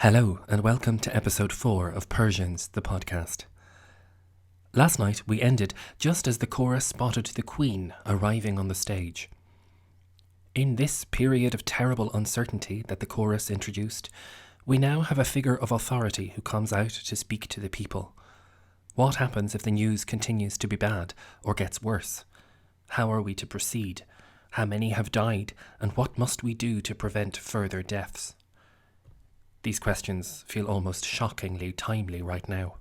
Hello and welcome to episode 4 of Persians, the podcast. Last night we ended just as the chorus spotted the Queen arriving on the stage. In this period of terrible uncertainty that the chorus introduced, we now have a figure of authority who comes out to speak to the people. What happens if the news continues to be bad or gets worse? How are we to proceed? How many have died, and what must we do to prevent further deaths? These questions feel almost shockingly timely right now.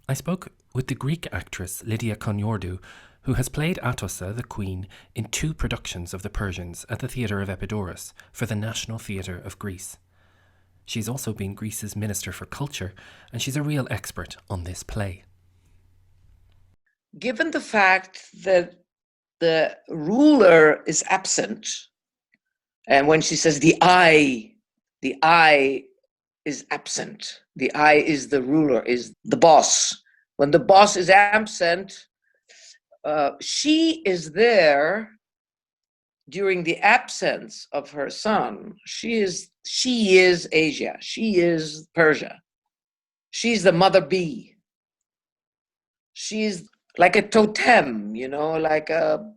I spoke with the Greek actress Lydia Koniordou, who has played Atossa, the Queen, in 2 productions of the Persians at the Theatre of Epidaurus for the National Theatre of Greece. She's also been Greece's Minister for Culture, and she's a real expert on this play. Given the fact that the ruler is absent, and when she says the I is absent. The I is the ruler, is the boss. When the boss is absent, she is there during the absence of her son. She is Asia. She is Persia. She's the mother bee. She's like a totem, like the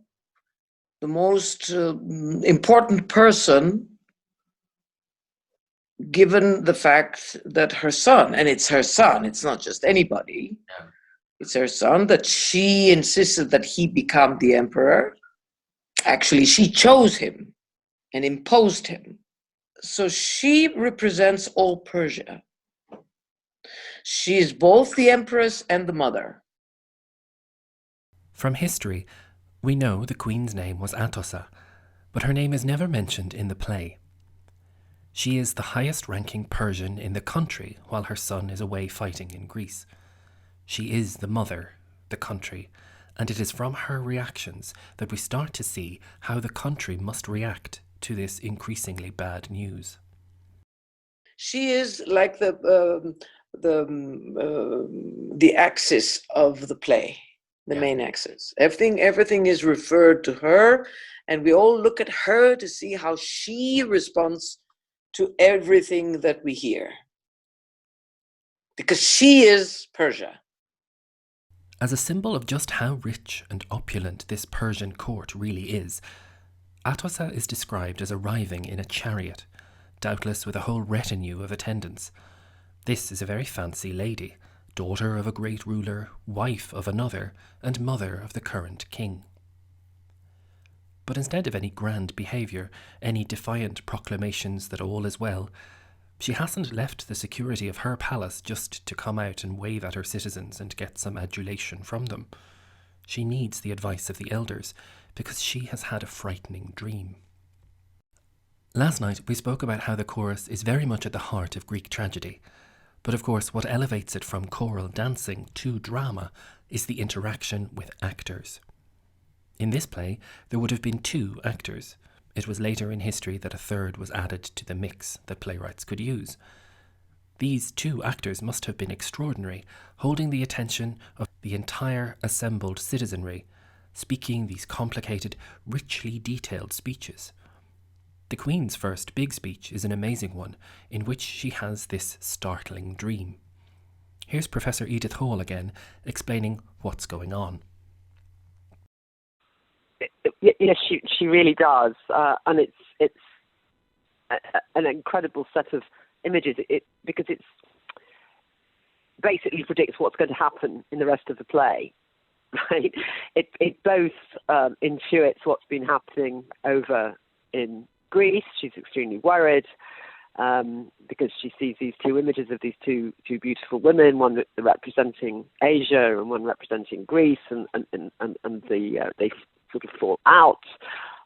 most important person, given the fact that her son, and it's her son, it's not just anybody, it's her son, that she insisted that he become the emperor. Actually, she chose him and imposed him. So she represents all Persia. She is both the empress and the mother. From history, we know the Queen's name was Atossa, but her name is never mentioned in the play. She is the highest-ranking Persian in the country while her son is away fighting in Greece. She is the mother, the country, and it is from her reactions that we start to see how the country must react to this increasingly bad news. She is like the axis of the play, the main axis. Everything is referred to her, and we all look at her to see how she responds to everything that we hear. Because she is Persia. As a symbol of just how rich and opulent this Persian court really is, Atossa is described as arriving in a chariot, doubtless with a whole retinue of attendants. This is a very fancy lady, daughter of a great ruler, wife of another, and mother of the current king. But instead of any grand behaviour, any defiant proclamations that all is well, she hasn't left the security of her palace just to come out and wave at her citizens and get some adulation from them. She needs the advice of the elders, because she has had a frightening dream. Last night we spoke about how the chorus is very much at the heart of Greek tragedy, but of course what elevates it from choral dancing to drama is the interaction with actors. In this play, there would have been 2 actors. It was later in history that a 3rd was added to the mix that playwrights could use. These 2 actors must have been extraordinary, holding the attention of the entire assembled citizenry, speaking these complicated, richly detailed speeches. The Queen's first big speech is an amazing one, in which she has this startling dream. Here's Professor Edith Hall again, explaining what's going on. Yes, she really does, and it's an incredible set of images. Because it basically predicts what's going to happen in the rest of the play. Right? It both intuits what's been happening over in Greece. She's extremely worried because she sees these 2 images of these two beautiful women, one representing Asia and one representing Greece, and they sort of fall out,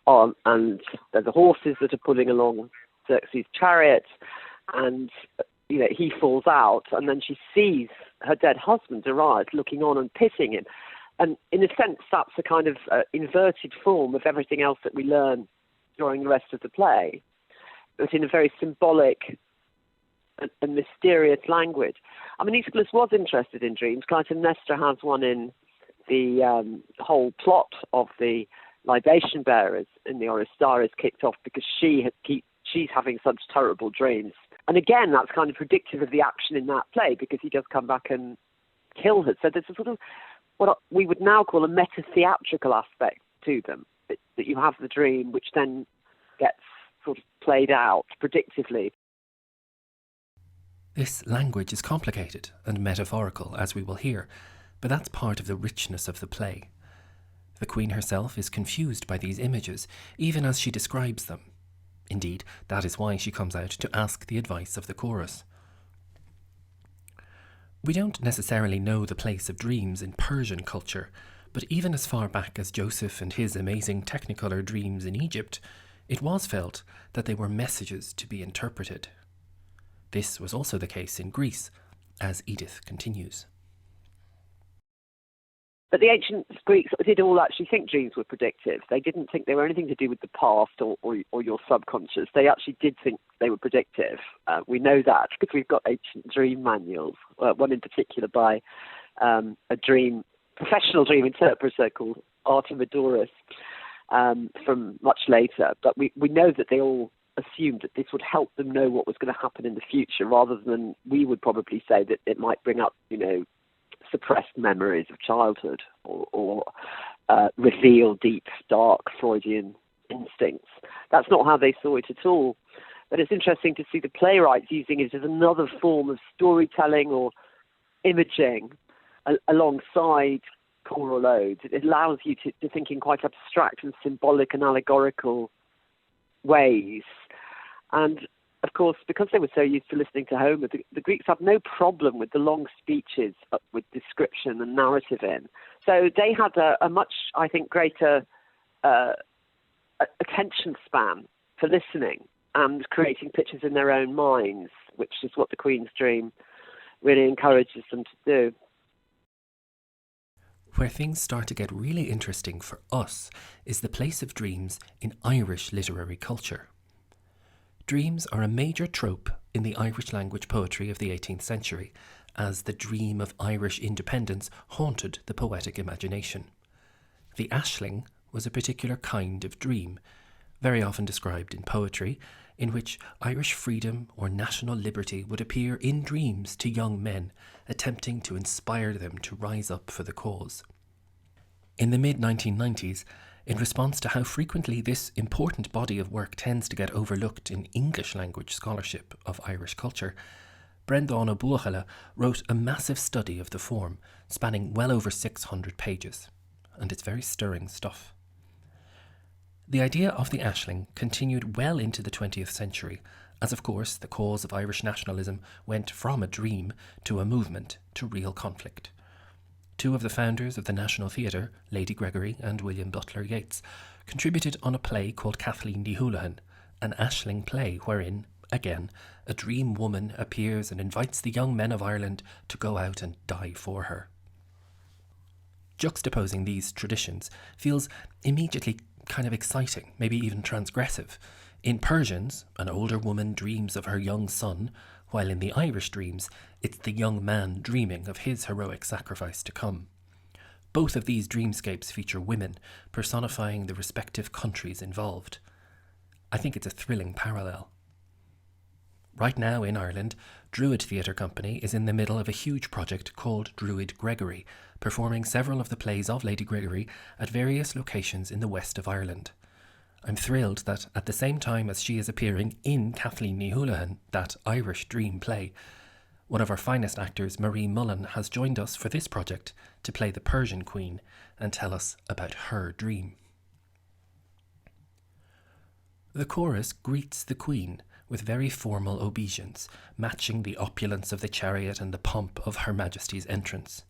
and there's the horses that are pulling along Xerxes' chariot, and he falls out, and then she sees her dead husband arrive, looking on and pitying him, and in a sense that's a kind of inverted form of everything else that we learn during the rest of the play, but in a very symbolic and mysterious language. I mean, Aeschylus was interested in dreams. Clytemnestra has one in the whole plot of the libation bearers in the Oristara is kicked off because she's having such terrible dreams And again, that's kind of predictive of the action in that play, because he does come back and kill her. So there's a sort of what we would now call a meta-theatrical aspect to them, that you have the dream, which then gets sort of played out predictively. This language is complicated and metaphorical, as we will hear, but that's part of the richness of the play. The Queen herself is confused by these images, even as she describes them. Indeed, that is why she comes out to ask the advice of the chorus. We don't necessarily know the place of dreams in Persian culture, but even as far back as Joseph and his amazing Technicolor dreams in Egypt, it was felt that they were messages to be interpreted. This was also the case in Greece, as Edith continues. But the ancient Greeks did all actually think dreams were predictive. They didn't think they were anything to do with the past or your subconscious. They actually did think they were predictive. We know that because we've got ancient dream manuals, one in particular by a professional dream interpreter called Artemidorus from much later. But we know that they all assumed that this would help them know what was going to happen in the future, rather than we would probably say that it might bring up, suppressed memories of childhood or reveal deep, dark Freudian instincts. That's not how they saw it at all. But it's interesting to see the playwrights using it as another form of storytelling or imaging alongside choral odes. It allows you to think in quite abstract and symbolic and allegorical ways. And of course, because they were so used to listening to Homer, the Greeks had no problem with the long speeches with description and narrative in. So they had a much, I think, greater attention span for listening and creating pictures in their own minds, which is what the Queen's Dream really encourages them to do. Where things start to get really interesting for us is the place of dreams in Irish literary culture. Dreams are a major trope in the Irish language poetry of the 18th century, as the dream of Irish independence haunted the poetic imagination. The ashling was a particular kind of dream, very often described in poetry, in which Irish freedom or national liberty would appear in dreams to young men, attempting to inspire them to rise up for the cause. In the mid-1990s, in response to how frequently this important body of work tends to get overlooked in English language scholarship of Irish culture, Brendan O'Buachala wrote a massive study of the form, spanning well over 600 pages, and it's very stirring stuff. The idea of the ashling continued well into the 20th century, as of course the cause of Irish nationalism went from a dream to a movement to real conflict. Two of the founders of the National Theatre, Lady Gregory and William Butler Yeats, contributed on a play called Kathleen Ní Houlihan, an ashling play wherein, again, a dream woman appears and invites the young men of Ireland to go out and die for her. Juxtaposing these traditions feels immediately kind of exciting, maybe even transgressive. In Persians, an older woman dreams of her young son, while in the Irish dreams, it's the young man dreaming of his heroic sacrifice to come. Both of these dreamscapes feature women, personifying the respective countries involved. I think it's a thrilling parallel. Right now in Ireland, Druid Theatre Company is in the middle of a huge project called Druid Gregory, performing several of the plays of Lady Gregory at various locations in the west of Ireland. I'm thrilled that at the same time as she is appearing in Kathleen Ní Houlihan, that Irish dream play, one of our finest actors, Marie Mullen, has joined us for this project to play the Persian Queen and tell us about her dream. The chorus greets the Queen with very formal obeisance, matching the opulence of the chariot and the pomp of Her Majesty's entrance.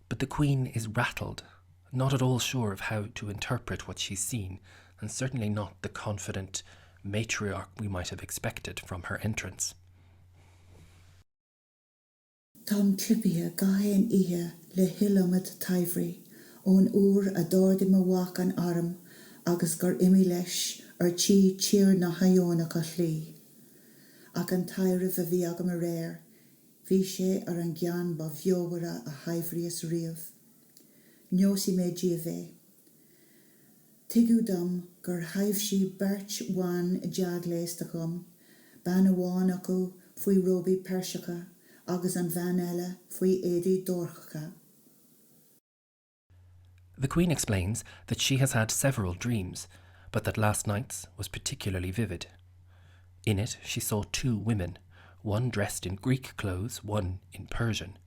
But the Queen is rattled, not at all sure of how to interpret what she's seen, and certainly not the confident matriarch we might have expected from her entrance. Tom clippia gahen ihe le hilamad taivri, on a dordi mawak an arm, agus gur imi leis chi cheer na hayona kashli. Ac an tairif a vi agam a rare, vi she an gian ba viowara a haivrius riv. Nyosi me giave. Tigu dum gur haivshi birch wan jagles tacum, Ban amháin acu faoi Robbie Persiacha agus an bhean eile faoi Éadaí Dorchacha. The Queen explains that she has had several dreams, but that last night's was particularly vivid. In it, she saw two women, one dressed in Greek clothes, one in Persian.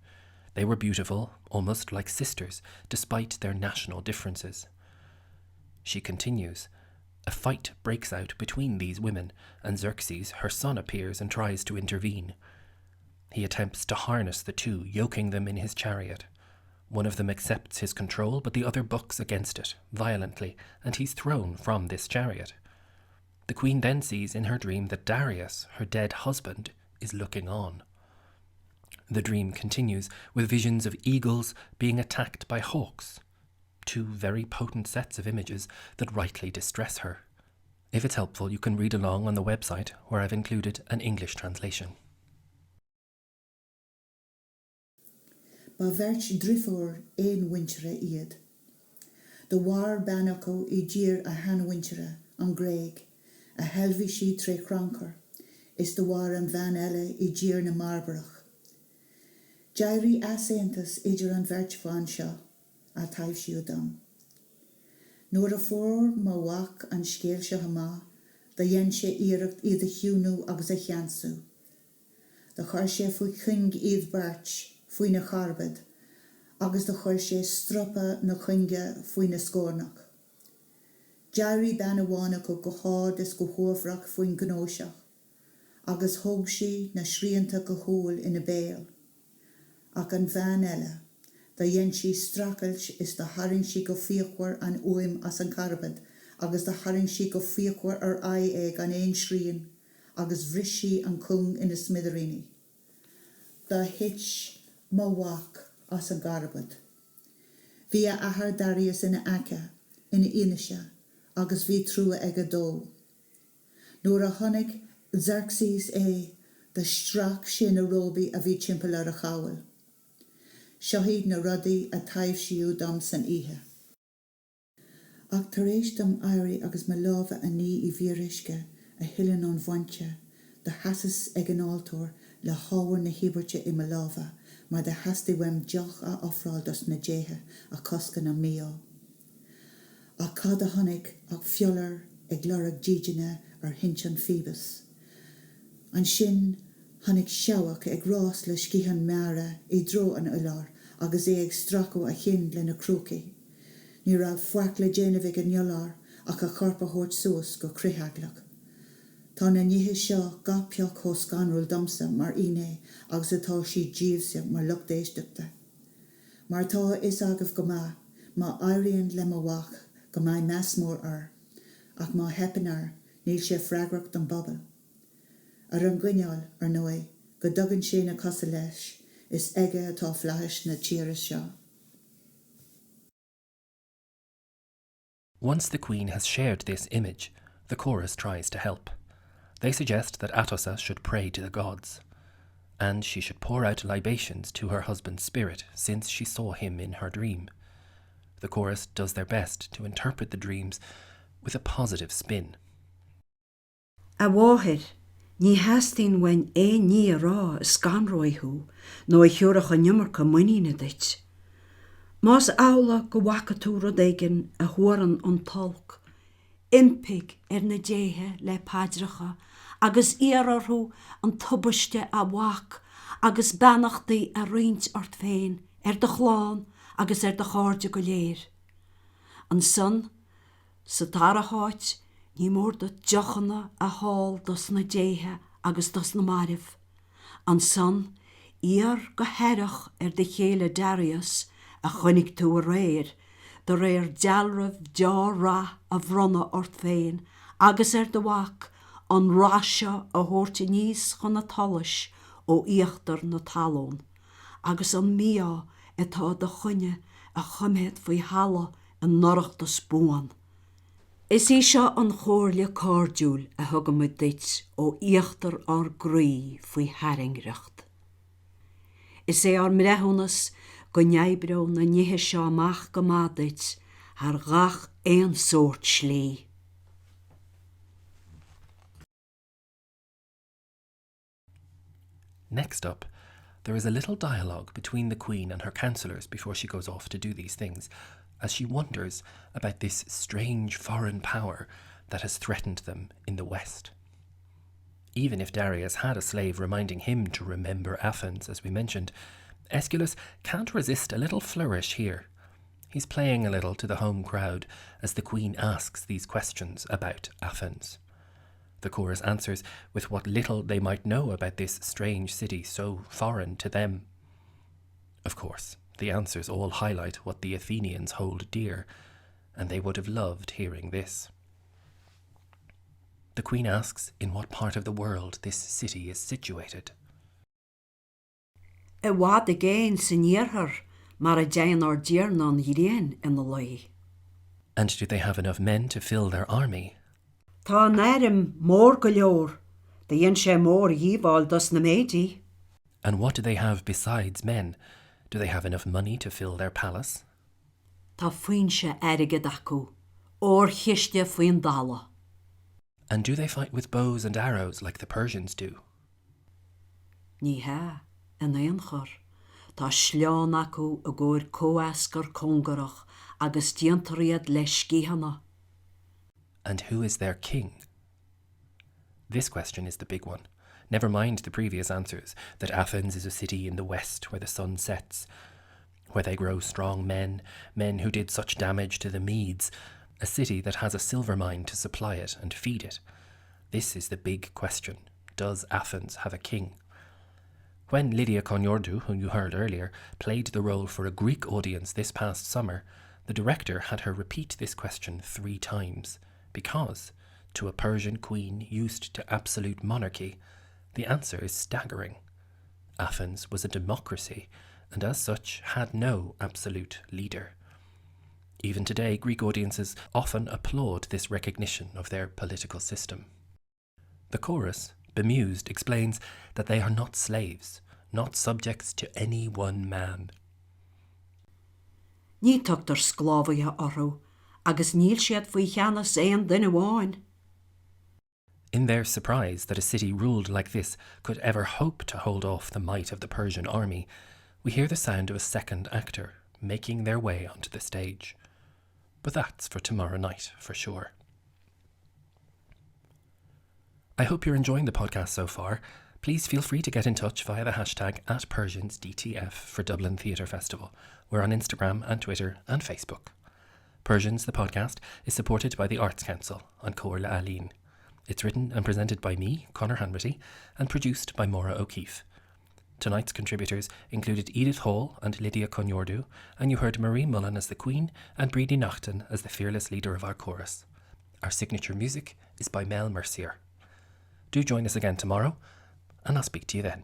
They were beautiful, almost like sisters, despite their national differences. She continues, a fight breaks out between these women, and Xerxes, her son, appears and tries to intervene. He attempts to harness the two, yoking them in his chariot. One of them accepts his control, but the other bucks against it, violently, and he's thrown from this chariot. The Queen then sees in her dream that Darius, her dead husband, is looking on. The dream continues with visions of eagles being attacked by hawks, two very potent sets of images that rightly distress her. If it's helpful, you can read along on the website where I've included an English translation. Ba bheirt drifór éon wintere iad. The war banaco I dír a han wintere an Gréig, a helvi si tre cranker, is the war an van eile I dír na marbrach. Jairi asentas idir an bheirt fan seo, a taibh siú dam. Nuair a fór má wach an scéal seo hama, da dhéan sé iirecht iad a hiúnú agus a cheansú. Da chuir sé faoi ching iad bairt faoi na charbad, agus da chuir sé stropa na chinge faoi na scórnach. Jairi ban amháin go hád is go huamhrach faoin gnóiseach, agus thug si na sríanta go húil ina béal. Ach an bhean eile, da dhéan si stracailt is da haring si go fíochhar an uaim as an carbad, agus da haring si go fíochhar ar ag an éon srían, agus bhris si an cung ina smidaríní. Da hitch má wach as an garbad. Bhí a ahar Darius ina aice, ina Ionaise, agus bhí trua ag a dó. Nuair a tháinig Xerxes de strach sin a Robbie a bhí timpeall ar a chabhail. Seoigh na rudaí a taibh siú dom san ihe. Ach tar éis dom éirí agus me lábha a ní I bhírisce a hillan an bhainte, de hasas ag an altóir le hábhar na híbarte I me lábha, mar de hasí weim deach a ofráil dos na déthe a coscan na mío. A cad a tháinig ach fiollar ag lorach díidine ar hinsean Phoebus. An sin tháinig seabhach ag rás le scíhan Maura I dro an ullár, agus ag straco a chin le na crúcaí. Ní ra foic le déanamh an neolár ach a chorpa thuirt suas go cruthaglach. Tá na nithe seo gapeach chó scanrúil domsa mar iné agus atá si díobhsa mar luchtdéisteachta. Mar tá is agah go má éiríonn le má wach go má measmór ach má hepanar níl sé freigrach don bobbal. Ar an gcuineáil ar nua go dogann sé na cosa leis is aige atá fleis na tíre seo. Once the Queen has shared this image, the chorus tries to help. They suggest that Atossa should pray to the gods, and she should pour out libations to her husband's spirit since she saw him in her dream. The chorus does their best to interpret the dreams with a positive spin. A bháthir, ní heastín wein ní rá scanróithú nó thiúrach a nimmarcha muína dit. Más ála go bhacha tú rodéigen a thuaran an talc, impig na déthe le páidracha, agus iararthú an tubaiste a bhach, agus benachtaí a riint ort féin, de chláán agus de cháirde go léir. An son, sa tara háit, ní mór de deochanna a hall dos na déthe agus dos na maribh. An son, go heirech de chéile Darius, a chunig tú a réir, de réir dealrah deárá a bhronna ort féin, agus de bhach, an ráise a thuirte níos chun na talis ó íochttar na talón, agus an míá atá de chunne a chumhéad faoi hala an norachta spúan. Is seo an chóirle cardúil a thugamid dit ó íochttar ar grí faoi haringreacht. Is ar mrethúnas go neibreó na nithe seo amach go mádait ar gach éon sórt slí. Next up, there is a little dialogue between the Queen and her councillors before she goes off to do these things, as she wonders about this strange foreign power that has threatened them in the West. Even if Darius had a slave reminding him to remember Athens, as we mentioned, Aeschylus can't resist a little flourish here. He's playing a little to the home crowd as the Queen asks these questions about Athens. The chorus answers with what little they might know about this strange city so foreign to them. Of course, the answers all highlight what the Athenians hold dear, and they would have loved hearing this. The Queen asks in what part of the world this city is situated. I wad again near her, mar a dean or dear non Ealaíon in the lay. And do they have enough men to fill their army? Tá narim mór go leor, the yin sé mór yíbal dus na méidi. And what do they have besides men? Do they have enough money to fill their palace? Tá fuin sé erige dacu, or chiste fuin dala. And do they fight with bows and arrows like the Persians do? Ní ha, an éon chur. Tá sleán acu a góir coascar congarach agus diantariad leis cíhanna. And who is their king? This question is the big one. Never mind the previous answers, that Athens is a city in the west where the sun sets, where they grow strong men who did such damage to the Medes, a city that has a silver mine to supply it and feed it. This is the big question. Does Athens have a king? When Lydia Koniordou, who you heard earlier, played the role for a Greek audience this past summer, the director had her repeat this question 3 times, because, to a Persian queen used to absolute monarchy, the answer is staggering. Athens was a democracy, and as such had no absolute leader. Even today, Greek audiences often applaud this recognition of their political system. The chorus, bemused, explains that they are not slaves, not subjects to any one man. Ní tuchttar sclávaithe orthu, agus níl siad faoi cheannas éon duine bháin. In their surprise that a city ruled like this could ever hope to hold off the might of the Persian army, we hear the sound of a second actor making their way onto the stage. But that's for tomorrow night, for sure. I hope you're enjoying the podcast so far. Please feel free to get in touch via the hashtag @PersiansDTF for Dublin Theatre Festival. We're on Instagram and Twitter and Facebook. Persians, the podcast, is supported by the Arts Council on Comhairle Ealaíon. It's written and presented by me, Conor Hanratty, and produced by Maura O'Keefe. Tonight's contributors included Edith Hall and Lydia Koniordou, and you heard Marie Mullen as the Queen and Bríd Neachtain as the fearless leader of our chorus. Our signature music is by Mel Mercier. Do join us again tomorrow, and I'll speak to you then.